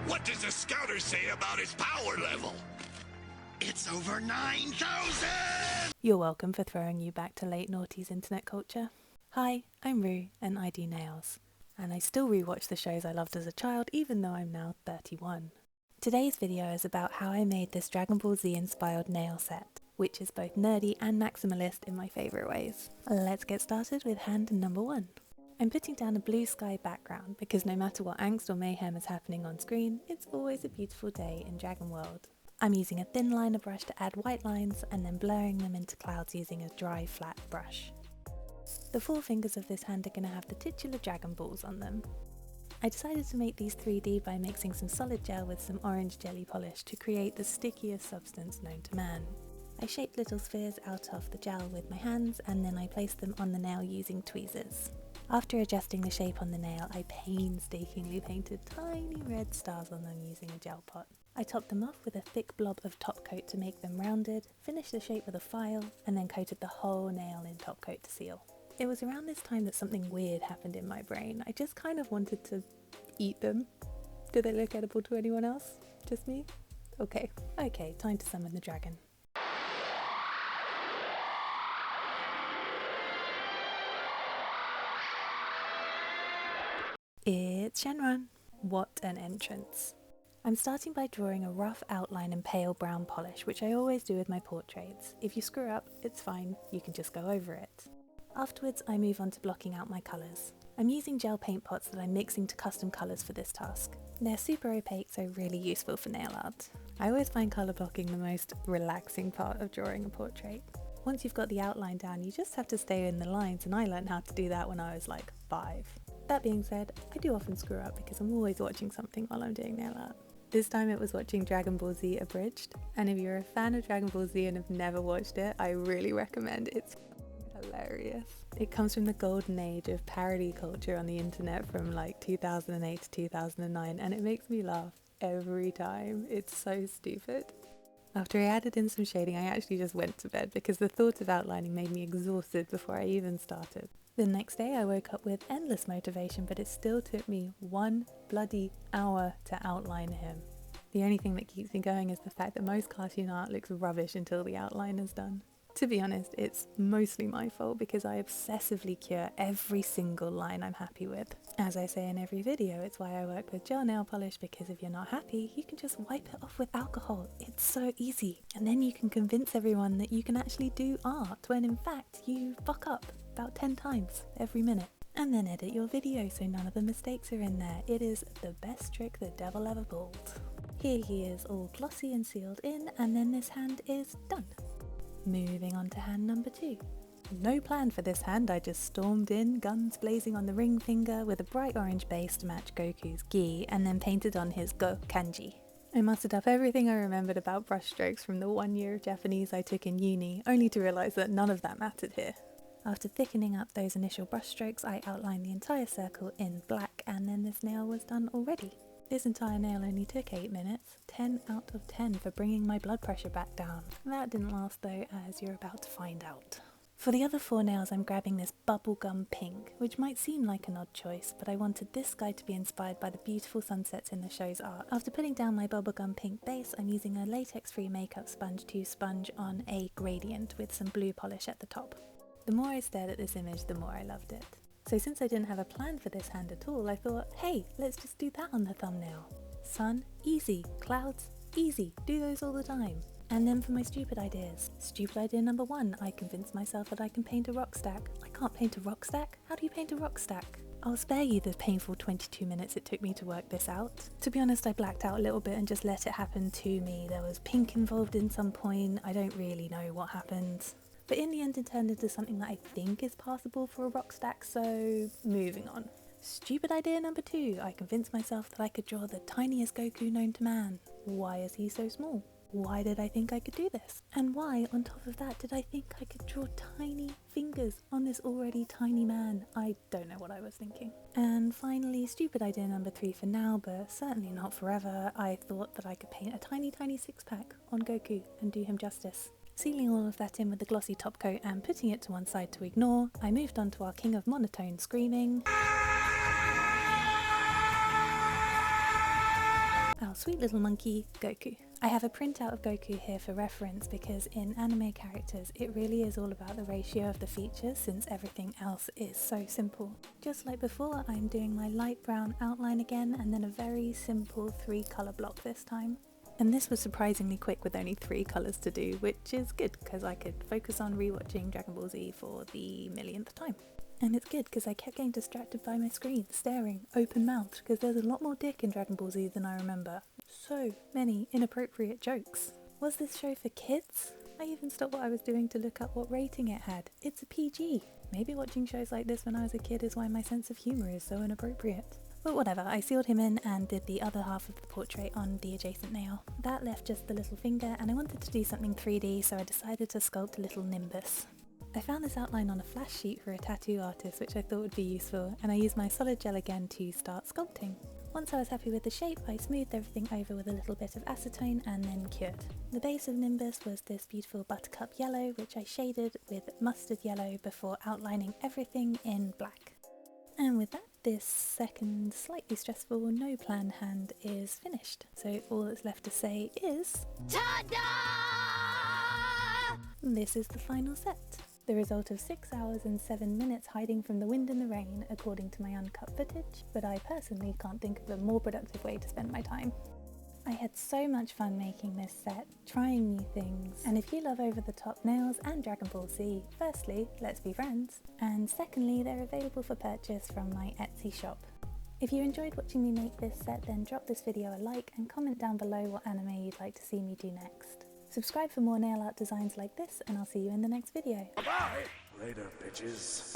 What does the scouter say about his power level? It's over 9,000! You're welcome for throwing you back to late noughties internet culture. Hi, I'm Roo and I do nails. And I still rewatch the shows I loved as a child even though I'm now 31. Today's video is about how I made this Dragon Ball Z inspired nail set, which is both nerdy and maximalist in my favourite ways. Let's get started with hand number 1. I'm putting down a blue sky background because no matter what angst or mayhem is happening on screen, it's always a beautiful day in Dragon World. I'm using a thin liner brush to add white lines and then blurring them into clouds using a dry flat brush. The 4 fingers of this hand are going to have the titular Dragon Balls on them. I decided to make these 3D by mixing some solid gel with some orange jelly polish to create the stickiest substance known to man. I shaped little spheres out of the gel with my hands and then I placed them on the nail using tweezers. After adjusting the shape on the nail, I painstakingly painted tiny red stars on them using a gel pot. I topped them off with a thick blob of top coat to make them rounded, finished the shape with a file, and then coated the whole nail in top coat to seal. It was around this time that something weird happened in my brain. I just kind of wanted to eat them. Do they look edible to anyone else? Just me? Okay, time to summon the dragon. It's Shenron. What an entrance. I'm starting by drawing a rough outline in pale brown polish, which I always do with my portraits. If you screw up, it's fine, you can just go over it. Afterwards, I move on to blocking out my colours. I'm using gel paint pots that I'm mixing to custom colours for this task. They're super opaque, so really useful for nail art. I always find colour blocking the most relaxing part of drawing a portrait. Once you've got the outline down, you just have to stay in the lines, and I learned how to do that when I was like 5. That being said, I do often screw up because I'm always watching something while I'm doing nail art. This time it was watching Dragon Ball Z Abridged, and if you're a fan of Dragon Ball Z and have never watched it, I really recommend it. It's hilarious. It comes from the golden age of parody culture on the internet from like 2008 to 2009, and it makes me laugh every time. It's so stupid. After I added in some shading, I actually just went to bed because the thought of outlining made me exhausted before I even started. The next day I woke up with endless motivation, but it still took me 1 bloody hour to outline him. The only thing that keeps me going is the fact that most cartoon art looks rubbish until the outline is done. To be honest, it's mostly my fault because I obsessively cure every single line I'm happy with. As I say in every video, it's why I work with gel nail polish, because if you're not happy, you can just wipe it off with alcohol. It's so easy. And then you can convince everyone that you can actually do art when in fact you fuck up about 10 times every minute. And then edit your video so none of the mistakes are in there. It is the best trick the devil ever pulled. Here he is all glossy and sealed in, and then this hand is done. Moving on to hand number 2. No plan for this hand, I just stormed in, guns blazing on the ring finger with a bright orange base to match Goku's gi, and then painted on his Go kanji. I mustered up everything I remembered about brushstrokes from the 1 year of Japanese I took in uni, only to realise that none of that mattered here. After thickening up those initial brushstrokes, I outlined the entire circle in black, and then this nail was done already. This entire nail only took 8 minutes, 10 out of 10 for bringing my blood pressure back down. That didn't last though, as you're about to find out. For the other 4 nails I'm grabbing this bubblegum pink, which might seem like an odd choice, but I wanted this guy to be inspired by the beautiful sunsets in the show's art. After putting down my bubblegum pink base, I'm using a latex-free makeup sponge to sponge on a gradient with some blue polish at the top. The more I stared at this image, the more I loved it. So since I didn't have a plan for this hand at all, I thought, hey, let's just do that on the thumbnail. Sun, easy. Clouds, easy. Do those all the time. And then for my stupid ideas. Stupid idea number 1, I convinced myself that I can paint a rock stack. I can't paint a rock stack? How do you paint a rock stack? I'll spare you the painful 22 minutes it took me to work this out. To be honest, I blacked out a little bit and just let it happen to me. There was pink involved in some point. I don't really know what happened. But in the end it turned into something that I think is passable for a rock stack, so moving on. Stupid idea number 2, I convinced myself that I could draw the tiniest Goku known to man. Why is he so small? Why did I think I could do this? And why, on top of that, did I think I could draw tiny fingers on this already tiny man? I don't know what I was thinking. And finally, stupid idea number 3 for now, but certainly not forever, I thought that I could paint a tiny 6-pack on Goku and do him justice. Sealing all of that in with the glossy top coat and putting it to one side to ignore, I moved on to our king of monotone screaming. Our sweet little monkey, Goku. I have a printout of Goku here for reference because in anime characters it really is all about the ratio of the features since everything else is so simple. Just like before, I'm doing my light brown outline again and then a very simple 3 colour block this time. And this was surprisingly quick with only 3 colours to do, which is good because I could focus on rewatching Dragon Ball Z for the millionth time. And it's good because I kept getting distracted by my screen, staring, open-mouthed, because there's a lot more dick in Dragon Ball Z than I remember. So many inappropriate jokes. Was this show for kids? I even stopped what I was doing to look up what rating it had. It's a PG. Maybe watching shows like this when I was a kid is why my sense of humour is so inappropriate. But whatever, I sealed him in and did the other half of the portrait on the adjacent nail. That left just the little finger and I wanted to do something 3D, so I decided to sculpt a little nimbus. I found this outline on a flash sheet for a tattoo artist which I thought would be useful, and I used my solid gel again to start sculpting. Once I was happy with the shape, I smoothed everything over with a little bit of acetone and then cured. The base of Nimbus was this beautiful buttercup yellow which I shaded with mustard yellow before outlining everything in black. And with that, this second slightly stressful no plan hand is finished. So all that's left to say is ta-da! This is the final set. The result of 6 hours and 7 minutes hiding from the wind and the rain, according to my uncut footage, but I personally can't think of a more productive way to spend my time. I had so much fun making this set, trying new things, and if you love over-the-top nails and Dragon Ball Z, firstly, let's be friends, and secondly, they're available for purchase from my Etsy shop. If you enjoyed watching me make this set, then drop this video a like and comment down below what anime you'd like to see me do next. Subscribe for more nail art designs like this, and I'll see you in the next video. Bye-bye! Later, bitches.